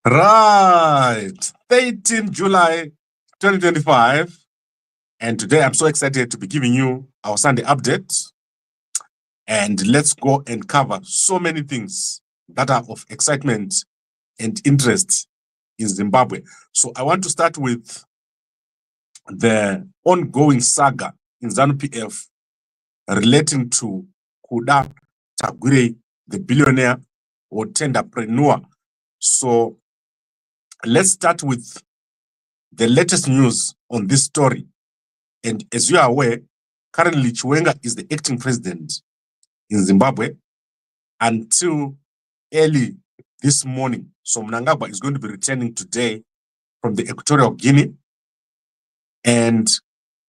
Right, 13 July 2025, and today I'm so excited to be giving you our Sunday update. And let's go and cover so many things that are of excitement and interest in Zimbabwe. So I want to start with the ongoing saga in ZANU-PF relating to Kuda Tagwirei, the billionaire or tenderpreneur. So let's start with the latest news on this story. And as you are aware, currently Chiwenga is the acting president in Zimbabwe until early this morning. So Mnangagwa is going to be returning today from the Equatorial Guinea. And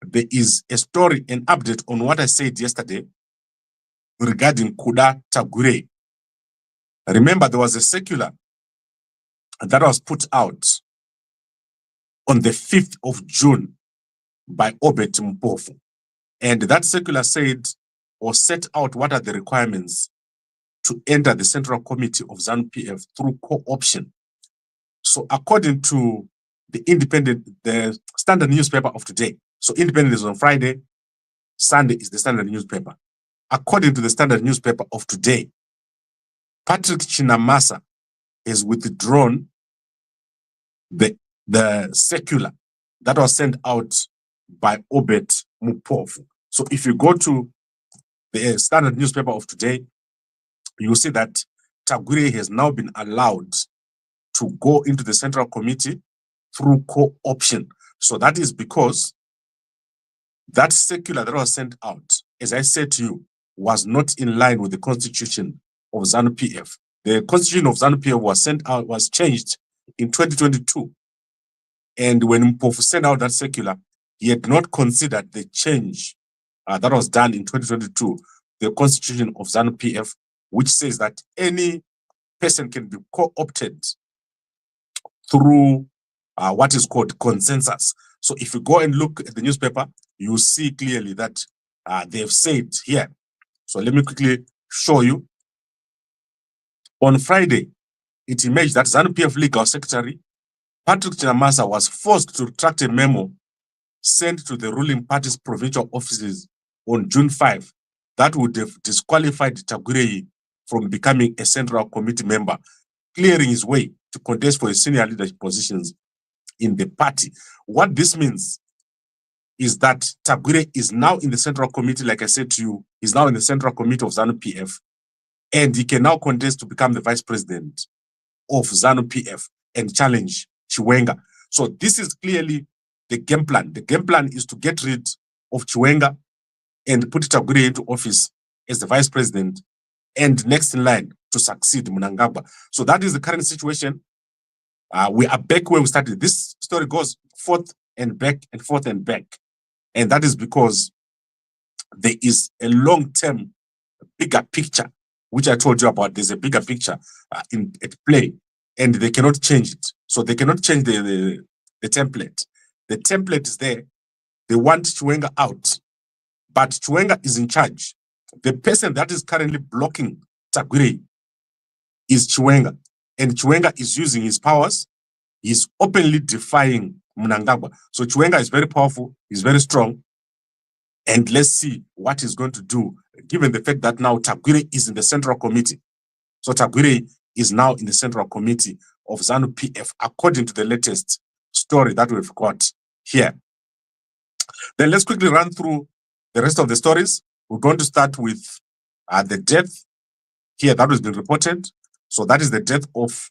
there is a story, an update on what I said yesterday regarding Kuda Tagwirei. Remember, there was a circular that was put out on the 5th of June by Obet Mpofu. And that circular said or set out what are the requirements to enter the Central Committee of ZANU-PF through co-option. So according to the Standard newspaper of today, so Independent is on Friday, Sunday is the Standard newspaper. According to the Standard newspaper of today, Patrick Chinamasa has withdrawn the circular that was sent out by Obet Mpofu. So if you go to the Standard newspaper of today, you will see that Tagwirei has now been allowed to go into the Central Committee through co-option. So that is because that circular that was sent out, as I said to you, was not in line with the constitution of ZANU-PF. The constitution of ZANU-PF was sent out, was changed in 2022. And when Mpofu sent out that circular, he had not considered the change that was done in 2022, the constitution of ZANU-PF, which says that any person can be co-opted through what is called consensus. So if you go and look at the newspaper, you see clearly that they've said here. So let me quickly show you. On Friday, it emerged that ZANU-PF Legal Secretary Patrick Chinamasa was forced to retract a memo sent to the ruling party's provincial offices on June 5 that would have disqualified Tagwirei from becoming a Central Committee member, clearing his way to contest for his senior leadership positions in the party. What this means is that Tagwirei is now in the Central Committee, like I said to you, he's now in the Central Committee of ZANU-PF, and he can now contest to become the Vice President of ZANU-PF and challenge Chiwenga. So this is clearly the game plan. The game plan is to get rid of Chiwenga and put Tagwirei into office as the Vice President and next in line to succeed Mnangagwa. So that is the current situation. We are back where we started. This story goes forth and back and forth and back. And that is because there is a long-term bigger picture, which I told you about. There's a bigger picture at play, and they cannot change it. So they cannot change the template. The template is there. They want Chiwenga out, but Chiwenga is in charge. The person that is currently blocking Tagwirei is Chiwenga, and Chiwenga is using his powers. He's openly defying Mnangagwa. So Chiwenga is very powerful, he's very strong, and let's see what he's going to do, given the fact that now Tagwirei is in the Central Committee. So Tagwirei is now in the Central Committee of ZANU-PF, according to the latest story that we've got here. Then let's quickly run through the rest of the stories. We're going to start with the death here that has been reported. So that is the death of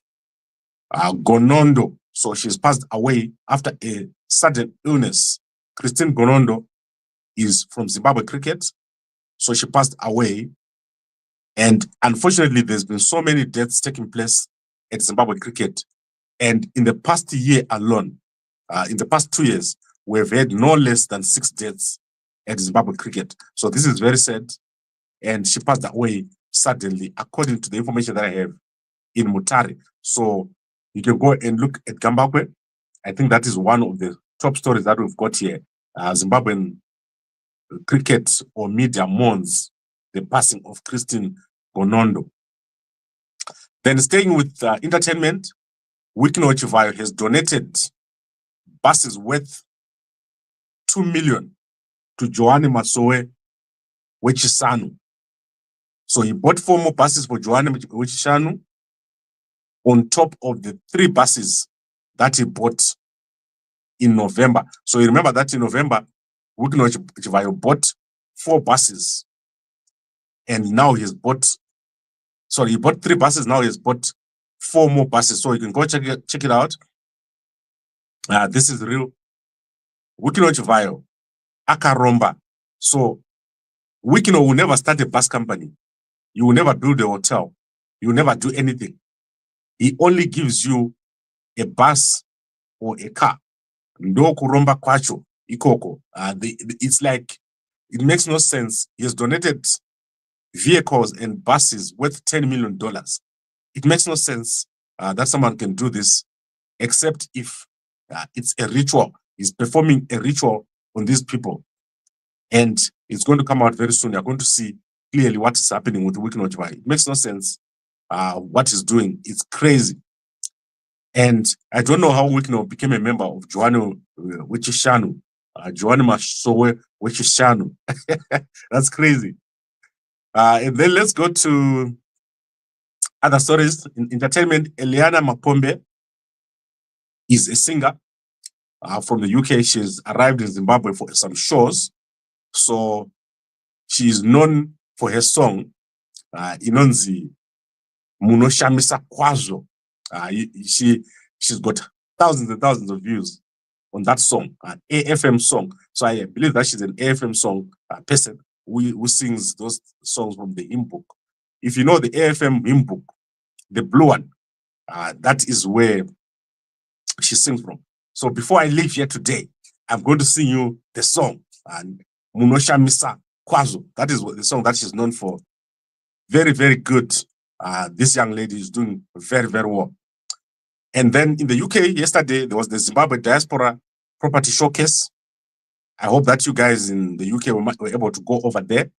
Gondo. So she's passed away after a sudden illness. Christine Gondo is from Zimbabwe cricket. So she passed away. And unfortunately, there's been so many deaths taking place at Zimbabwe cricket. And in the past year alone, in the past 2 years, we've had no less than 6 deaths at Zimbabwe cricket. So this is very sad. And she passed away suddenly, according to the information that I have in Mutare. So you can go and look at Gambakwe. I think that is one of the top stories that we've got here. Zimbabwean cricket or media mourns the passing of Christine Gondo. Then staying with entertainment, Wicknell Chivhayo has donated buses worth 2 million to Joanne Masowe Wechisanu. So he bought 4 more buses for Joanne Wechisanu on top of the 3 buses that he bought in November. So you remember that in November, Wicknell Chivhayo bought 4 buses. And now he bought 3 buses, now he's bought 4 more buses. So you can go check it out. This is real. Wicknell Chivhayo, Akaromba. So Wicknell will never start a bus company. You will never build a hotel. You will never do anything. He only gives you a bus or a car. Ndo kuromba kwacho, ikoko. It's like, it makes no sense. He has donated vehicles and buses worth $10 million. It makes no sense that someone can do this, except if it's a ritual. He's performing a ritual on these people. And it's going to come out very soon. You're going to see clearly what is happening with Wicknell Chivhayo. It makes no sense what he's doing. It's crazy. And I don't know how Wicknell became a member of Joanne Wechisanu, Joanne Masowe Wechisanu. That's crazy. And then let's go to other stories in entertainment. Eliana Mapombe is a singer from the UK. She's arrived in Zimbabwe for some shows. So she is known for her song, Inonzi Munoshamisa Kwazo. She's got thousands and thousands of views on that song, an AFM song. So I believe that she's an AFM song person who sings those songs from the hymn book. If you know the AFM hymn book, the blue one, that is where she sings from. So before I leave here today, I'm going to sing you the song, Munoshamisa Kwazo. That is the song that she's known for. Very, very good. This young lady is doing very, very well. And then in the UK, yesterday, there was the Zimbabwe Diaspora Property Showcase. I hope that you guys in the UK were able to go over there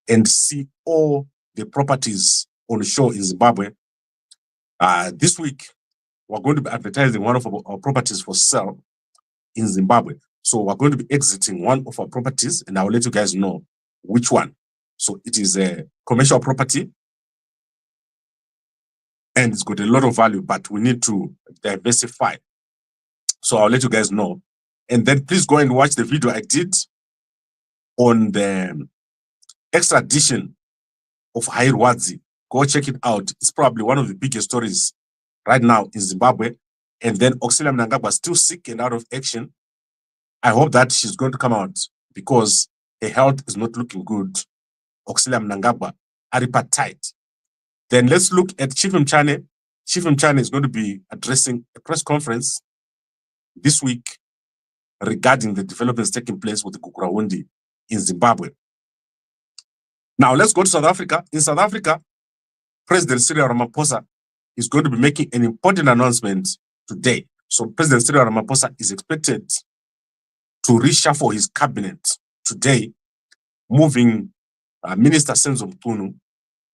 and see all the properties on the show in Zimbabwe. This week, we're going to be advertising one of our properties for sale in Zimbabwe. So we're going to be exiting one of our properties, and I will let you guys know which one. So it is a commercial property, and it's got a lot of value, but we need to diversify. So I'll let you guys know. And then please go and watch the video I did on the extradition of Hairwadzi. Go check it out. It's probably one of the biggest stories right now in Zimbabwe. And then Auxilia Mnangagwa is still sick and out of action. I hope that she's going to come out because her health is not looking good. Auxilia Mnangagwa, Aripa tight. Then let's look at Chief Mchane. Chief Mchane is going to be addressing a press conference this week regarding the developments taking place with the Kukurahundi in Zimbabwe. Now let's go to South Africa. In South Africa, President Cyril Ramaphosa is going to be making an important announcement today. So President Cyril Ramaphosa is expected to reshuffle his cabinet today, moving Minister Senzo Mchunu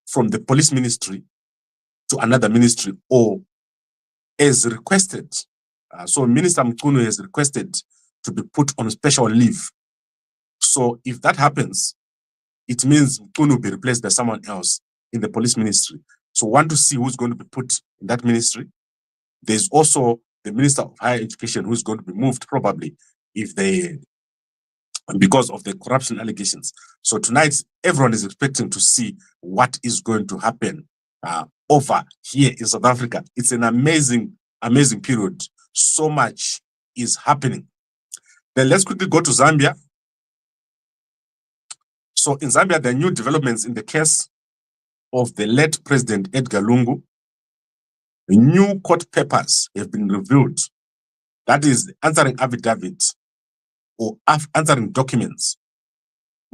from the police ministry to another ministry, or as requested. So Minister Mchunu has requested to be put on special leave. So if that happens, it means Mchunu will be replaced by someone else in the police ministry. So we want to see who's going to be put in that ministry. There's also the Minister of Higher Education who's going to be moved probably because of the corruption allegations. So tonight, everyone is expecting to see what is going to happen over here in South Africa. It's an amazing, amazing period. So much is happening. Then let's quickly go to Zambia. So in Zambia, there are new developments in the case of the late President Edgar Lungu. New court papers have been revealed. That is answering affidavit or answering documents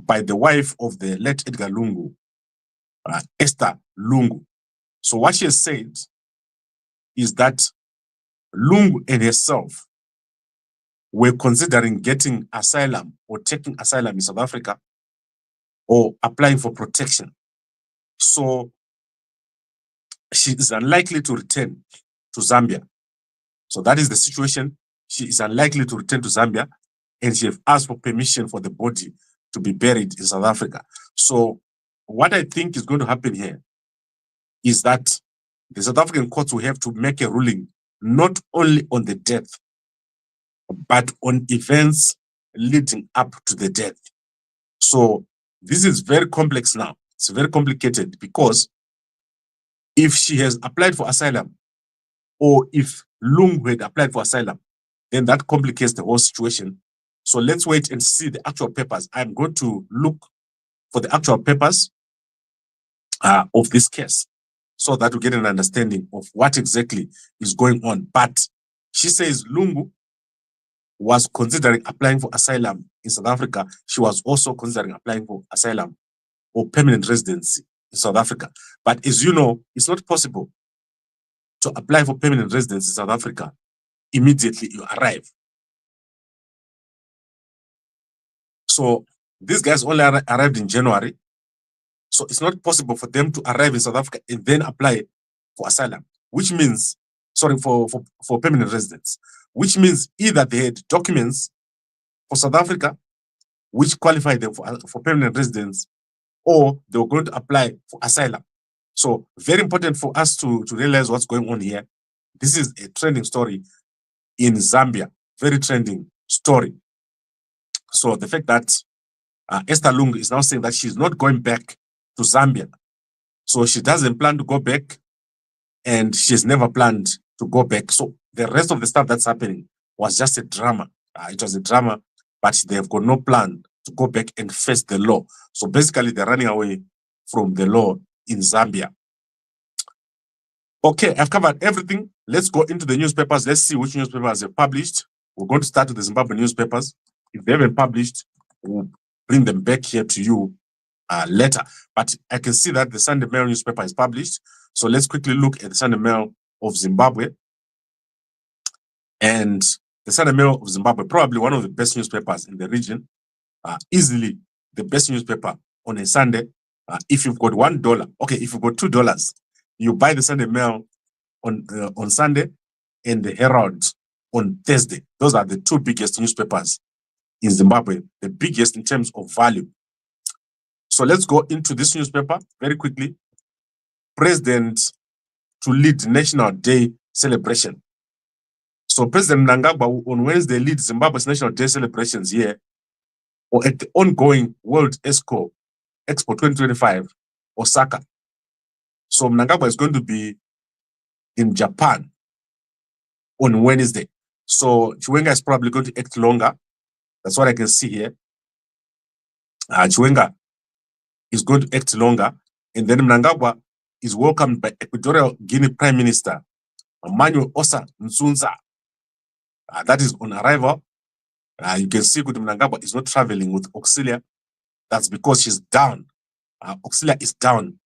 by the wife of the late Edgar Lungu, Esther Lungu. So what she has said is that Lungu and herself were considering getting asylum or taking asylum in South Africa or applying for protection. So she is unlikely to return to Zambia. So that is the situation. She is unlikely to return to Zambia, and she has asked for permission for the body to be buried in South Africa. So what I think is going to happen here is that the South African courts will have to make a ruling not only on the death, but on events leading up to the death. So this is very complex now. It's very complicated because if she has applied for asylum, or if Lungu had applied for asylum, then that complicates the whole situation. So let's wait and see the actual papers. I'm going to look for the actual papers of this case so that we get an understanding of what exactly is going on. But she says Lungu was considering applying for asylum in South Africa. She was also considering applying for asylum or permanent residency in South Africa. But as you know, it's not possible to apply for permanent residence in South Africa immediately you arrive. So these guys only arrived in January. So it's not possible for them to arrive in South Africa and then apply for asylum, which means, sorry, for permanent residence, which means either they had documents for South Africa which qualify them for permanent residence, or they were going to apply for asylum. So very important for us to realize what's going on here. This is a trending story in Zambia, very trending story. So the fact that Esther Lungu is now saying that she's not going back to Zambia. So she doesn't plan to go back, and she's never planned to go back. So the rest of the stuff that's happening was just a drama. It was a drama, but they've got no plan to go back and face the law. So basically, they're running away from the law in Zambia. Okay, I've covered everything. Let's go into the newspapers. Let's see which newspapers have published. We're going to start with the Zimbabwe newspapers. If they haven't published, we'll bring them back here to you later. But I can see that the Sunday Mail newspaper is published. So let's quickly look at the Sunday Mail of Zimbabwe. And the Sunday Mail of Zimbabwe, probably one of the best newspapers in the region, easily the best newspaper on a Sunday. If you've got $1, okay, if you've got $2, you buy the Sunday Mail on Sunday and the Herald on Thursday. Those are the two biggest newspapers in Zimbabwe, the biggest in terms of value. So let's go into this newspaper very quickly. President to lead National Day celebration. So President Mnangagwa on Wednesday leads Zimbabwe's National Day celebrations here, or at the ongoing World Expo 2025, Osaka. So Mnangagwa is going to be in Japan on Wednesday. So Chiwenga is probably going to act longer. That's what I can see here. Chiwenga is going to act longer. And then Mnangagwa is welcomed by Equatorial Guinea Prime Minister Manuel Osa Nsunza. That is on arrival. You can see that Mnangagwa is not traveling with Auxilia. That's because she's down. Auxilia is down.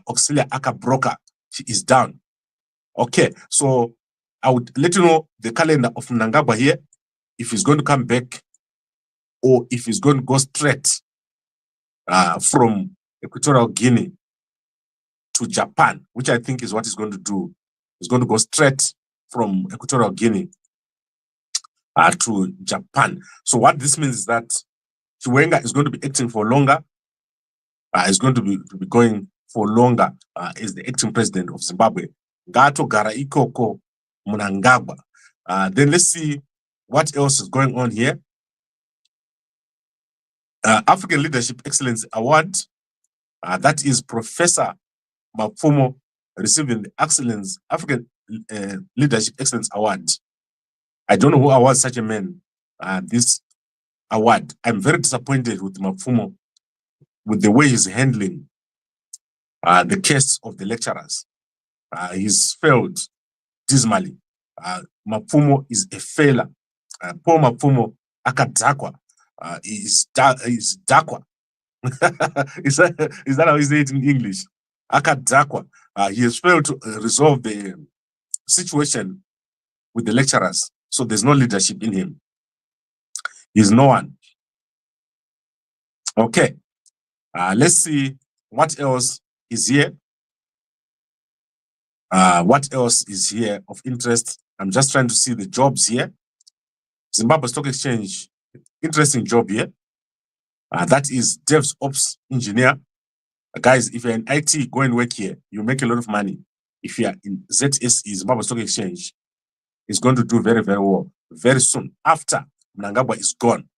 Auxilia Aka Broker, she is down. Okay, so I would let you know the calendar of Mnangagwa here, if he's going to come back or if he's going to go straight from Equatorial Guinea to Japan, which I think is what he's going to do. He's going to go straight from Equatorial Guinea to Japan. So what this means is that Chiwenga is going to be acting for longer. Is going to be going for longer as the acting president of Zimbabwe. Gato Gara Ikoko Mnangagwa. Then let's see what else is going on here. African Leadership Excellence Award. That is Professor Mapfumo receiving the African Leadership Excellence Award. I don't know who awards such a man this award. I'm very disappointed with Mapfumo, with the way he's handling the case of the lecturers. He's failed dismally. Mapfumo is a failure. Poor Mapfumo akadakwa. Is dakwa. Is that how you say it in English? Akadakwa. He has failed to resolve the situation with the lecturers. So there's no leadership in him. He's no one. Okay. Let's see what else is here. What else is here of interest? I'm just trying to see the jobs here. Zimbabwe Stock Exchange, interesting job here. That is DevOps engineer. Guys, if you're in IT, go and work here. You make a lot of money. If you are in ZSE, Zimbabwe Stock Exchange, it's going to do very, very well very soon after Mnangagwa is gone.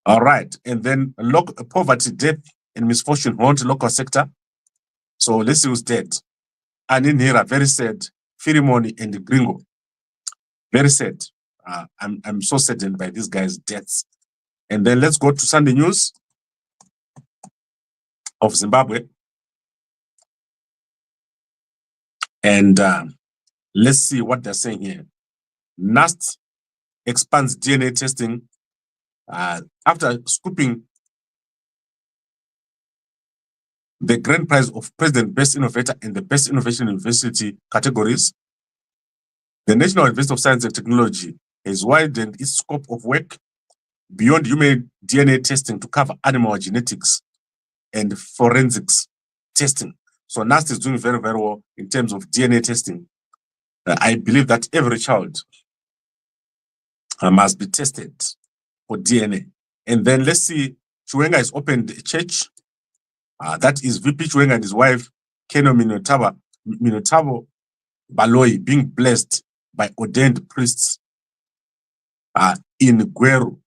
All right. And then poverty, death, and misfortune haunt local sector. So let's see who's dead. And in here, very sad. Firimoni and the Gringo. Very sad. I'm so saddened by these guys' deaths. And then let's go to Sunday News of Zimbabwe. And let's see what they're saying here. NAST expands DNA testing after scooping the grand prize of President Best Innovator in the Best Innovation University categories. The National University of Science and Technology has widened its scope of work beyond human DNA testing to cover animal genetics and forensics testing. So NAST is doing very, very well in terms of DNA testing. I believe that every child must be tested for DNA. And then let's see, Chiwenga has opened a church. That is VP Chiwenga and his wife, Keno Minotabo Baloi, being blessed by ordained priests in Gweru.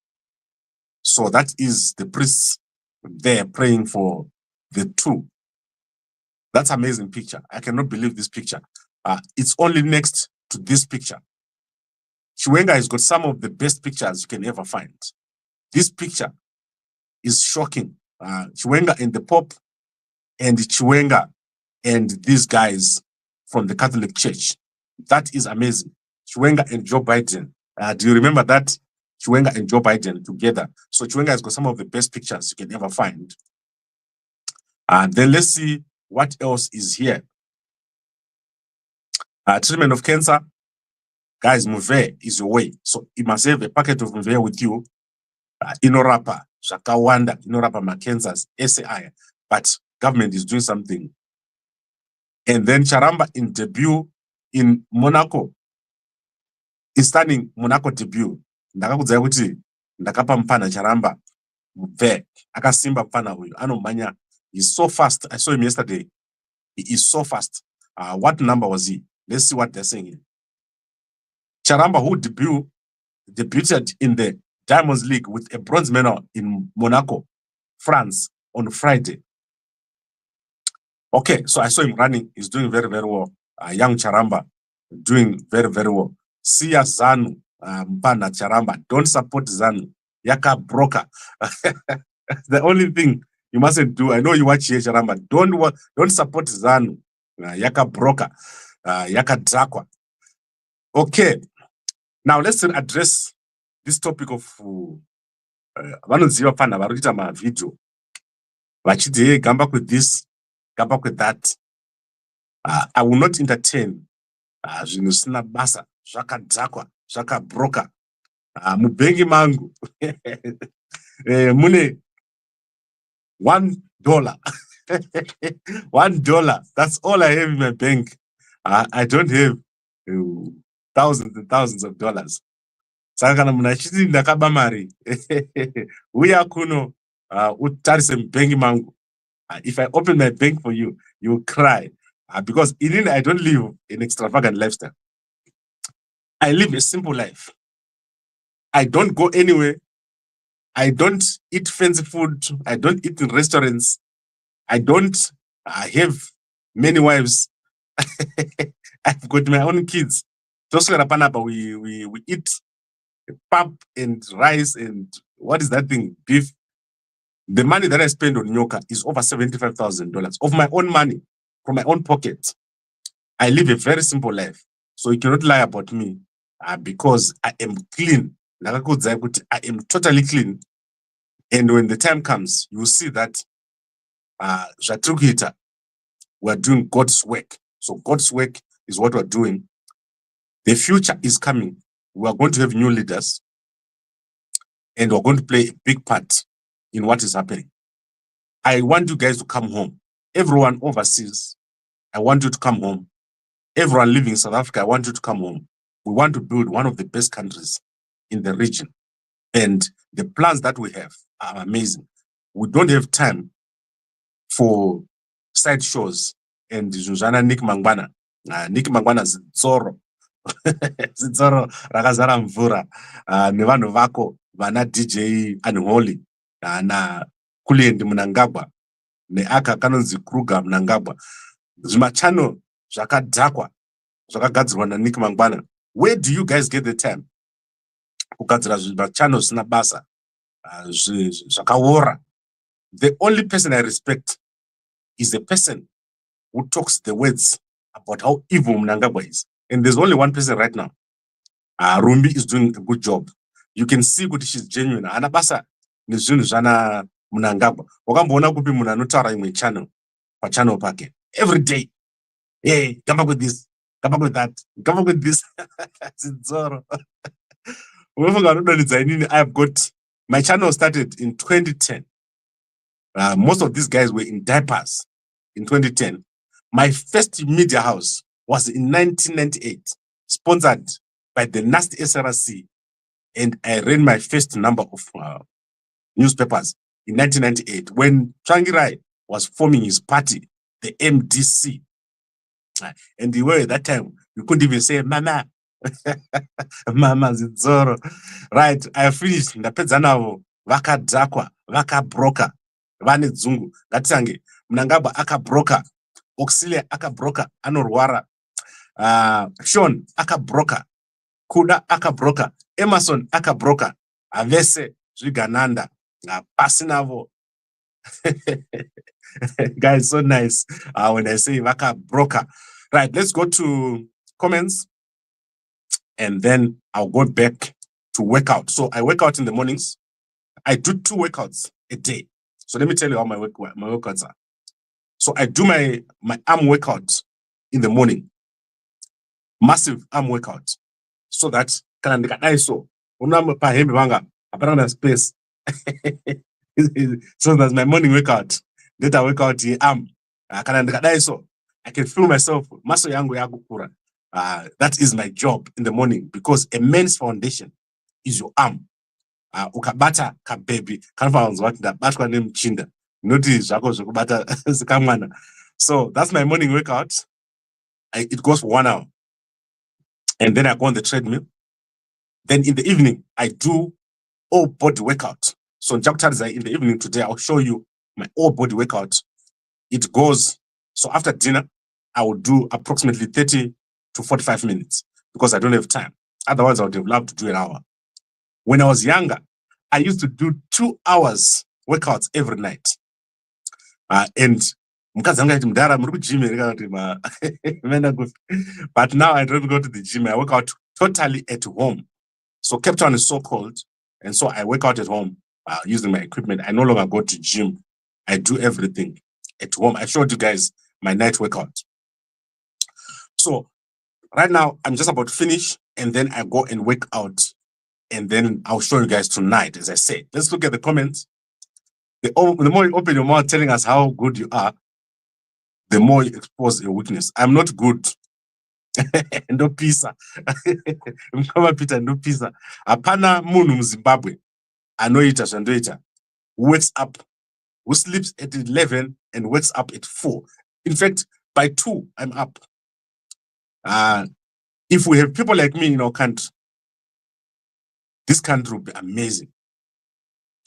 So that is the priests there praying for the two. That's an amazing picture. I cannot believe this picture. It's only next to this picture. Chiwenga has got some of the best pictures you can ever find. This picture is shocking. Chiwenga and the Pope, and Chiwenga and these guys from the Catholic Church. That is amazing. Chiwenga and Joe Biden. Do you remember that? Chiwenga and Joe Biden together. So Chiwenga has got some of the best pictures you can ever find. Then let's see what else is here. Treatment of cancer. Guys, Mve is your way. So you must have a packet of Mve with you. Inorapa, Shakawanda, Inorapa Macancers, SAI. But government is doing something. And then Charamba in debut in Monaco is starting Monaco debut. Ndakakudza kuti ndakapa mpana Charamba Mve akasimba mpana huyu anomanya. He's so fast. I saw him yesterday. He is so fast. What number was he? Let's see what they're saying here. Charamba, who debuted in the Diamonds League with a bronze medal in Monaco, France on Friday. Okay, so I saw him running. He's doing very, very well. Young Charamba doing very, very well. Siya ZANU, Mpana Charamba. Don't support ZANU. Yaka broker. The only thing you mustn't do, I know you watch here, Charamba. Don't support ZANU. Yaka broker. Yaka Drakwa. Okay. Now let's address this topic of vanoziva pana vari kuita mavideo vachiti Gambakwe this, Gambakwe that. I will not entertain zvinhu zvisina basa zvakadhakwa zvakabroka mubhengi mangu mune $1. $1. That's all I have in my bank. I don't have thousands and thousands of dollars. Saka kana munhu achiti ndakaba mari uya kuno utarise mubhengi mangu. If I open my bank for you, you will cry. Because in I don't live an extravagant lifestyle. I live a simple life. I don't go anywhere. I don't eat fancy food. I don't eat in restaurants. I don't have many wives. I've got my own kids. We eat pap and rice and what is that thing? Beef. The money that I spend on Nyoka is over $75,000 of my own money, from my own pocket. I live a very simple life. So you cannot lie about me because I am clean. I am totally clean. And when the time comes, you will see that we're doing God's work. So God's work is what we're doing. The future is coming. We are going to have new leaders. and we're going to play a big part in what is happening. I want you guys to come home. Everyone overseas, I want you to come home. Everyone living in South Africa, I want you to come home. We want to build one of the best countries in the region. And the plans that we have are amazing. We don't have time for side shows and Zuzana Nick Mangwana. Nick Mangwana Zoro. Zoro Ragazara Mvura. Nevano Vako, Vana DJ Anholi. Na Kuli and Mnangagwa. Ne aka kanonzi Kruga Mnangagwa. Zumachano Zakadzakwa. Zakagadzwa na Nick Mangwana. Where do you guys get the time? Ukadzira Zumachano Snabasa. Zakawora. The only person I respect is the person who talks the words about how evil Mnangagwa is. And there's only one person right now. Rumbi is doing a good job. You can see that she's genuine. Anabasa ni zana Mnangagwa. Wakambona kupi munanotara in my channel. Pa channel pake. Every day. Hey, come up with this. Come up with that. Come up with this. Zoro. I've got, my channel started in 2010. Most of these guys were in diapers in 2010. My first media house was in 1998, sponsored by the nasty SRC, and I ran my first number of newspapers in 1998 when Tagwirei was forming his party, the MDC. And the way at that time, you couldn't even say, Mama, Mama Zoro. Right, I finished in the Pezanavo, Vaka Drakwa, Vaka Broker. Vane Zungu, Gatsange, Mnangagwa aka broker, Auxilia aka broker, Anorwara, Sean aka broker, Kuda aka broker, Emerson aka broker, Avese Zwigananda, Pasinavo. Guys, so nice when I say Vaka broker. Right, let's go to comments and then I'll go back to workout. So I work out in the mornings. I do 2 workouts a day. So let me tell you how my workouts are. So I do my arm workout in the morning. Massive arm workout. So that so space. So that's my morning workout. That I work out in arm. So I can feel myself. That is my job in the morning because a man's foundation is your arm. Ukabata ka baby kanfa what that batwa name chinda noti zvako zvokubata zikamwana. So that's my morning workout. It goes for 1 hour and then I go on the treadmill. Then in the evening I do all body workout. So in the evening today I'll show you my all body workout. It goes, so after dinner I will do approximately 30 to 45 minutes because I don't have time. Otherwise I would have loved to do an hour. When I was younger, I used to do 2 hours workouts every night. And but now I don't go to the gym. I work out totally at home. So Cape Town is so cold. And so I work out at home using my equipment. I no longer go to gym. I do everything at home. I showed you guys my night workout. So right now, I'm just about to finish. And then I go and work out. And then I'll show you guys tonight, as I said. Let's look at the comments. The more you open your mouth telling us how good you are, the more you expose your weakness. I'm not good. No pizza. Peter, no pizza. Apana munu Zimbabwe. I know it as and it. Who wakes up, who sleeps at 11 and wakes up at 4. In fact, by 2, I'm up. If we have people like me in our country, this country will be amazing.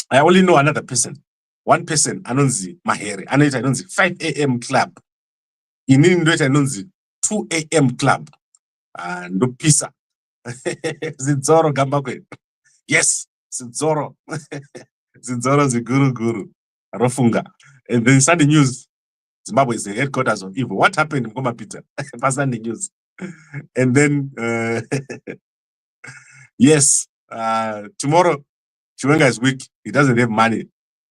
I only know another person. One person, Anonzi Mahere. Anonzi 5 a.m. club. In Indonesia, Anonzi 2 a.m. club. No pizza. Zidzoro Gambakwe. Yes, Zidzoro. Zidzoro is the guru. Rofunga. And then Sunday News, Zimbabwe is the headquarters of evil. What happened in Goma Peter? Sunday News. And then, yes, tomorrow, Chiwenga is weak. He doesn't have money.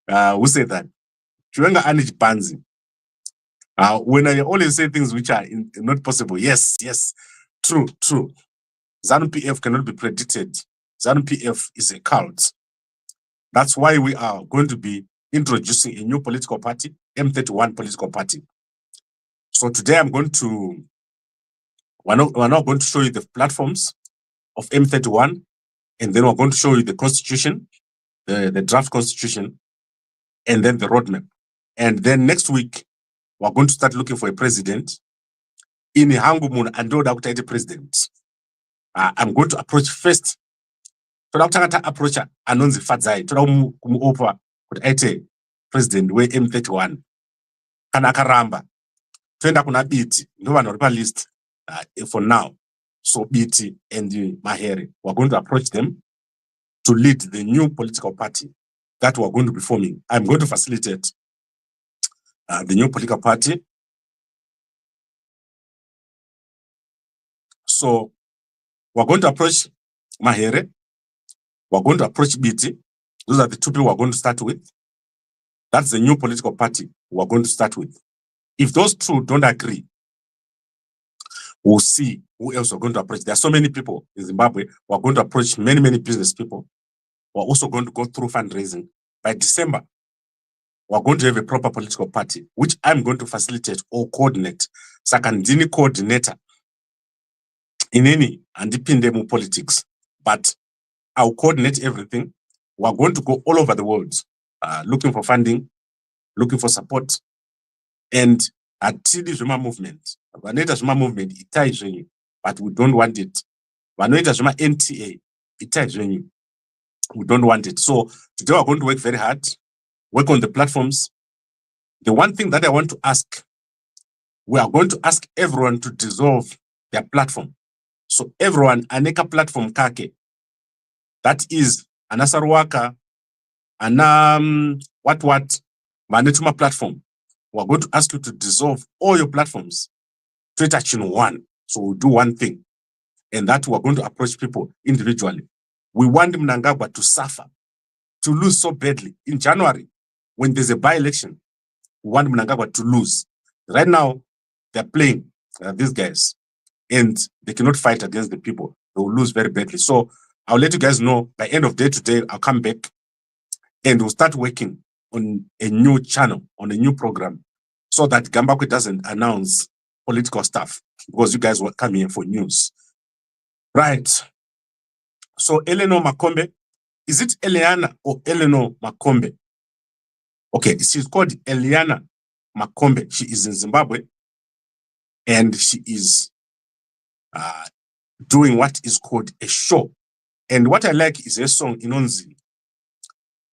Who said that? Chiwenga Anich Banzi. When I always say things which are not possible, yes, true. ZANU-PF cannot be predicted. ZANU-PF is a cult. That's why we are going to be introducing a new political party, M31 political party. So today we're now going to show you the platforms of M31, and then we're going to show you the constitution, the draft constitution, and then the roadmap. And then next week, we're going to start looking for a president. In Hangumun and Dr. President. I'm going to approach first. Approach Anonzi Fadzai, Opa, President, way M31. Kanakaramba. Twenda kuna BT, no one on list for now. So BT and Mahere, we're going to approach them to lead the new political party that we're going to be forming. I'm going to facilitate the new political party. So we're going to approach Mahere, we're going to approach BT. Those are the two people we're going to start with. That's the new political party we're going to start with. If those two don't agree, we'll see who else we're going to approach. There are so many people in Zimbabwe. We're going to approach many business people. We're also going to go through fundraising. By December, we're going to have a proper political party, which I'm going to facilitate or coordinate. Sakandini coordinator in any independent politics. But I'll coordinate everything. We're going to go all over the world, looking for funding, looking for support, and at Zuma movement. Zuma movement, but we don't want it. Zuma NTA, we don't want it. So today we're going to work very hard, work on the platforms. The one thing that I want to ask, we are going to ask everyone to dissolve their platform. So everyone, aneka platform kake. That is Anasarwaka, what, Manetuma platform. We're going to ask you to dissolve all your platforms to attach in one. So we'll do one thing. And that we're going to approach people individually. We want Mnangagwa to suffer, to lose so badly. In January, when there's a by-election, we want Mnangagwa to lose. Right now, they're playing these guys, and they cannot fight against the people. They will lose very badly. So I'll let you guys know by end of day today, I'll come back and we'll start working on a new channel, on a new program, so that Gambakwe doesn't announce political stuff, because you guys will come here for news. Right. So Eleanor Makombe, is it Eliana or Eleanor Makombe? Okay, she's called Eliana Makombe. She is in Zimbabwe, and she is doing what is called a show. And what I like is a song in Onzi,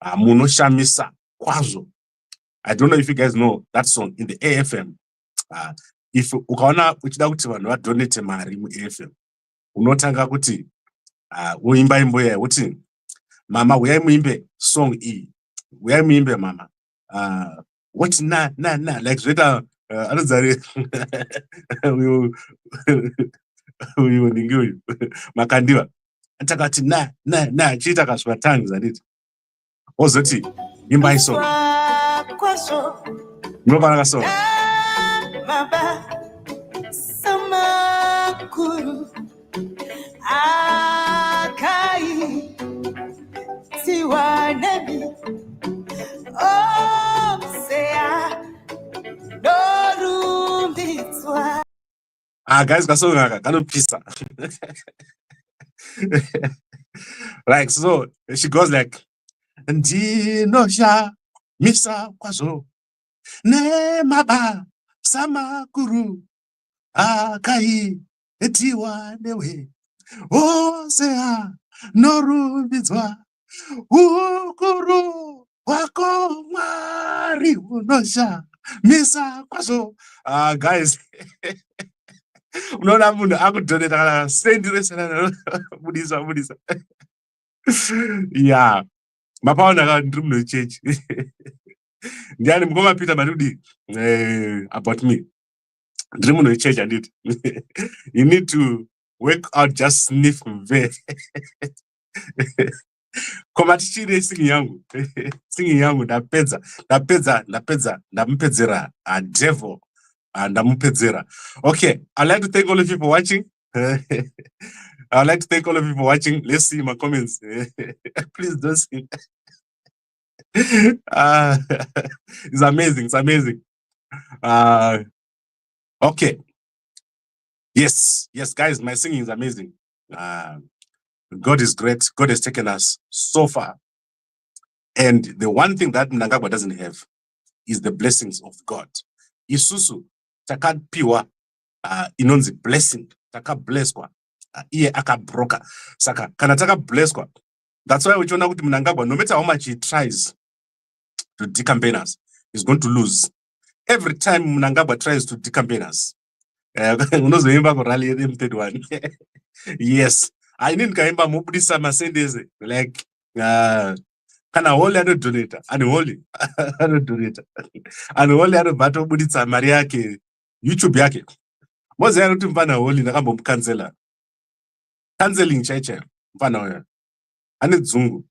Munoshamisa Kwazo. I don't know if you guys know that song in the AFM. If ukaona uchida kuti vanhu vadonate mari mu AFM, unotanga kuti uimba imbo ya kuti mama uyai muimbe song iyi, uyai muimbe mama. What na like zveta anozari uyu ningi uyu makandiwa atakati na chita kaswa tangi zaditi ozoti imba isong nokana kasong baba samakuru akai tiwanebi dorumbitswa. Guys, kasong kanopisa. Like, so she goes like, Ndinosha misa kwazo ne maba samakuru akai etiwa newe osea norumbidzwa ukuru wako mwari unosha misa kwazo. Guys, unaona munhu akudoneta kana sendiresana budisa yeah, mapaona ka ndiri muno church ndiani mukoma Peter Marudi about me ndiri muno church anditi you need to work out, just sniff ve koma tichire singing yangu ndapedza ndamupedzera a devil ndamupedzera. Okay, I'd like to thank all of you for watching. I'd like to thank all of you for watching. Let's see my comments. Please don't sing. It's amazing. It's amazing. Okay. Yes, guys, my singing is amazing. God is great. God has taken us so far. And the one thing that Mnangagwa doesn't have is the blessings of God. Isusu takapiwa inonzi blessing, takablesswa iye akabroka. Saka kana takablesswa. That's why uchiona kuti Mnangagwa, no matter how much he tries to decampaign us, he's going to lose. Every time Mnangagwa tries to decampaign us, unozoimba kurally M31. Yes, I need kaimba mubudisa masendeze like kana holy anodonata and holy anodonata and holy anobata obuditsa mari yake YouTube yake mozi anoti mfana holy ndakambomucancela canceling chaichaio mfana uyo ane dzungu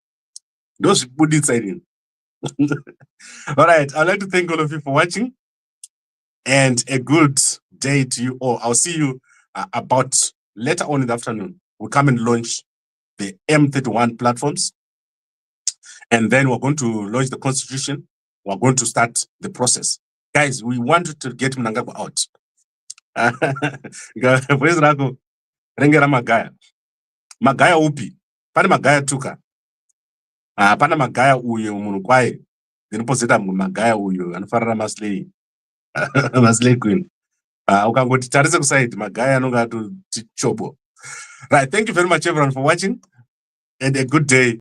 ndozvibuditsa inini. All right, I'd like to thank all of you for watching and a good day to you all. I'll see you about later on in the afternoon. We'll come and launch the M31 platforms. And then we're going to launch the constitution. We're going to start the process. Guys, we want to get Mnangagwa out. Voice rako rengera magaya. Magaya upi? Pane magaya tuka. Pana magaya uyo munhu kwaye. Ndinopozeta magaya uyo anofarira maslay. Maslay queen. Ukangoti tarise kuside magaya anonga atoti chobo. Right, thank you very much everyone for watching and a good day.